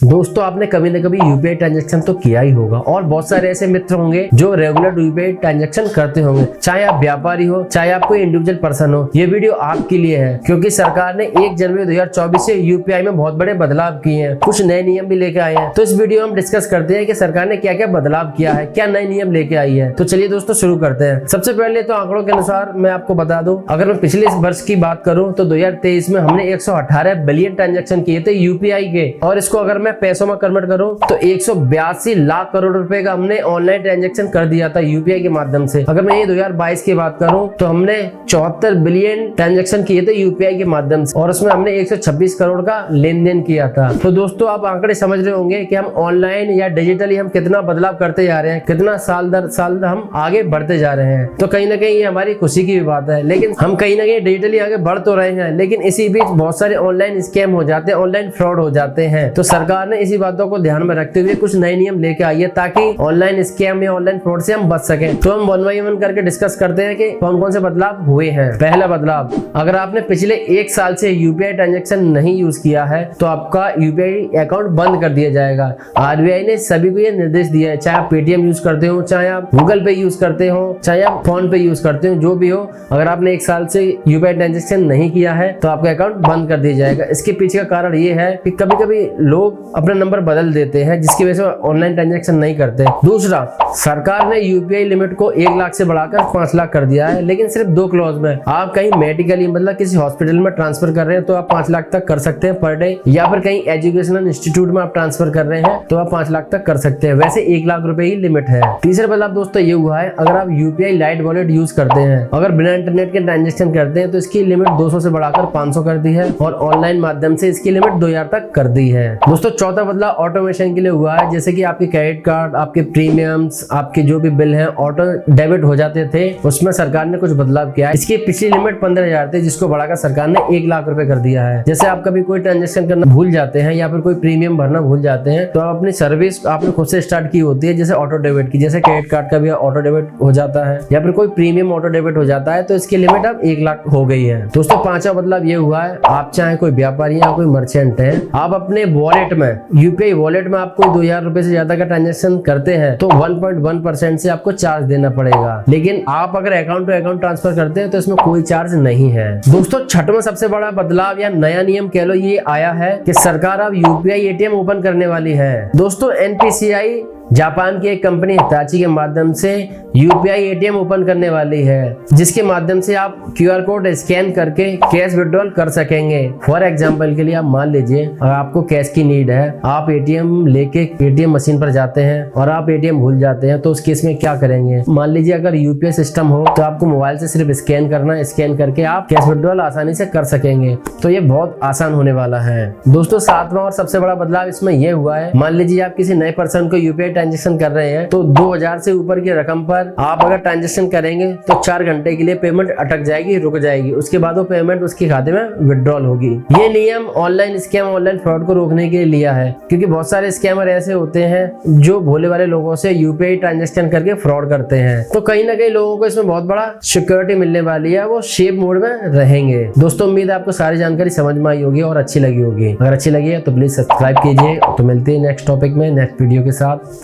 दोस्तों आपने कभी न कभी यूपीआई ट्रांजैक्शन तो किया ही होगा और बहुत सारे ऐसे मित्र होंगे जो रेगुलर यूपीआई ट्रांजैक्शन करते होंगे, चाहे आप व्यापारी हो चाहे आप कोई इंडिविजुअल पर्सन हो। ये वीडियो आपके लिए है क्योंकि सरकार ने 1 जनवरी 2024 से यूपीआई में बहुत बड़े बदलाव किए हैं, कुछ नए नियम भी लेके आए हैं। तो इस वीडियो में हम डिस्कस करते हैं कि सरकार ने क्या क्या बदलाव किया है, क्या नए नियम लेके आई है। तो चलिए दोस्तों शुरू करते हैं। सबसे पहले तो आंकड़ों के अनुसार मैं आपको बता दूं, अगर मैं पिछले वर्ष की बात करूं तो 2023 में हमने 118 बिलियन ट्रांजैक्शन किए थे यूपीआई के, और इसको अगर मैं पैसों में कन्वर्ट करूं तो 182 लाख करोड़ रुपए का हमने ऑनलाइन ट्रांजैक्शन कर दिया था यूपीआई के माध्यम से। अगर मैं ये 2022 की बात करूं तो हमने 74 बिलियन ट्रांजैक्शन किए थे यूपीआई के माध्यम से, और उसमें हमने 126 करोड़ का लेन देन किया था। तो दोस्तों आप आंकड़े समझ रहे होंगे कि हम ऑनलाइन या डिजिटली हम कितना बदलाव करते जा रहे हैं, कितना साल दर साल हम आगे बढ़ते जा रहे हैं। तो कहीं ना कहीं ये हमारी खुशी की भी बात है, लेकिन हम कहीं ना कहीं डिजिटली आगे बढ़ तो रहे हैं, लेकिन इसी बीच बहुत सारे ऑनलाइन स्कैम हो जाते हैं, ऑनलाइन फ्रॉड हो जाते हैं। तो सरकार ने इसी बातों को ध्यान में रखते हुए कुछ नए नियम लेके आई है ताकि ऑनलाइन स्कैम या ऑनलाइन फ्रॉड से हम बच सकें। तो हम वन बाई वन करके डिस्कस करते हैं कि कौन कौन से बदलाव हुए हैं। पहला बदलाव, अगर आपने पिछले 1 साल से यूपीआई ट्रांजैक्शन नहीं यूज किया है तो आपका यूपीआई अकाउंट बंद कर दिया जाएगा। आरबीआई ने सभी को यह निर्देश दिया है, चाहे आप पेटीएम यूज करते हो, चाहे आप गूगल पे यूज करते हो, चाहे आप फोन पे यूज करते हो, जो भी हो, अगर आपने 1 साल से यूपीआई ट्रांजैक्शन नहीं किया है तो आपका अकाउंट बंद कर दिया जाएगा। इसके पीछे का कारण ये है कि कभी कभी लोग अपना नंबर बदल देते हैं जिसकी वजह से ऑनलाइन ट्रांजैक्शन नहीं करते। दूसरा, सरकार ने यूपीआई लिमिट को 1 लाख से बढ़ाकर 5 लाख कर दिया है, लेकिन सिर्फ 2 क्लॉज में। आप कहीं मेडिकली मतलब किसी हॉस्पिटल में ट्रांसफर कर रहे हैं तो आप 5 लाख तक कर सकते हैं पर डे, या फिर कहीं एजुकेशनल इंस्टीट्यूट में आप ट्रांसफर कर रहे हैं तो आप 5 लाख तक कर सकते हैं। वैसे 1 लाख रुपए ही लिमिट है। तीसरा बदलाव दोस्तों ये हुआ है, अगर आप यूपीआई लाइट वॉलेट यूज करते हैं, अगर बिना इंटरनेट के ट्रांजेक्शन करते हैं तो इसकी लिमिट 200 से बढ़ाकर 500 कर दी है, और ऑनलाइन माध्यम से इसकी लिमिट 2000 तक कर दी है। दोस्तों चौथा बदलाव ऑटोमेशन के लिए हुआ है, जैसे कि आपके क्रेडिट कार्ड, आपके प्रीमियम्स, आपके जो भी बिल हैं ऑटो डेबिट हो जाते थे, उसमें सरकार ने कुछ बदलाव किया है। इसकी पिछली लिमिट 15,000 थी जिसको बढ़ाकर सरकार ने 1 लाख रुपए कर दिया है। जैसे आप कभी कोई ट्रांजेक्शन करना भूल जाते हैं या फिर कोई प्रीमियम भरना भूल जाते हैं तो आप अपनी सर्विस आपने खुद से स्टार्ट की होती है, जैसे ऑटो डेबिट की, जैसे क्रेडिट कार्ड का भी ऑटो डेबिट हो जाता है या फिर कोई प्रीमियम ऑटो डेबिट हो जाता है, तो इसकी लिमिट अब 1 लाख हो गई है। दोस्तों पांचवा बदलाव ये हुआ है, आप चाहे कोई व्यापारी या कोई मर्चेंट है, आप अपने वॉलेट में यूपीआई वॉलेट में आप कोई 2000 रुपए से ज्यादा का ट्रांजेक्शन करते हैं तो 1.1% से आपको चार्ज देना पड़ेगा, लेकिन आप अगर अकाउंट टू अकाउंट ट्रांसफर करते हैं तो इसमें कोई चार्ज नहीं है। दोस्तों छठवां सबसे बड़ा बदलाव या नया नियम कह लो ये आया है कि सरकार अब यूपीआई एटीएम ओपन करने वाली है। दोस्तों एनपीसीआई जापान की एक कंपनी हिताची के माध्यम से यूपीआई एटीएम ओपन करने वाली है, जिसके माध्यम से आप क्यूआर कोड स्कैन करके कैश विड्रॉल कर सकेंगे। फॉर एग्जांपल के लिए आप मान लीजिए अगर आपको कैश की नीड है, आप एटीएम लेके एटीएम मशीन पर जाते हैं और आप एटीएम भूल जाते हैं, तो उस केस में क्या करेंगे। मान लीजिए अगर यूपीआई सिस्टम हो तो आपको मोबाइल से सिर्फ स्कैन करना है, स्कैन करके आप कैश विड्रॉल आसानी से कर सकेंगे। तो ये बहुत आसान होने वाला है। दोस्तों सातवां और सबसे बड़ा बदलाव इसमें यह हुआ है, मान लीजिए आप किसी नए पर्सन को यूपीआई ट्रांजैक्शन कर रहे हैं तो 2000 से ऊपर की रकम पर आप अगर ट्रांजैक्शन करेंगे तो 4 घंटे के लिए पेमेंट अटक जाएगी, रुक जाएगी, उसके बाद वो पेमेंट उसके खाते में विड्रॉल होगी। ये नियम ऑनलाइन स्कैम, ऑनलाइन फ्रॉड को रोकने के लिए लिया है, क्योंकि बहुत सारे स्कैमर ऐसे होते हैं जो भोले वाले लोगों से यूपीआई ट्रांजैक्शन करके फ्रॉड करते हैं। तो कहीं ना कहीं लोगों को इसमें बहुत बड़ा सिक्योरिटी मिलने वाली है, वो सेफ मोड में रहेंगे। दोस्तों उम्मीद है आपको सारी जानकारी समझ में आई होगी और अच्छी लगी होगी। अगर अच्छी लगी है तो प्लीज सब्सक्राइब कीजिए। तो मिलते हैं नेक्स्ट टॉपिक में नेक्स्ट वीडियो के साथ।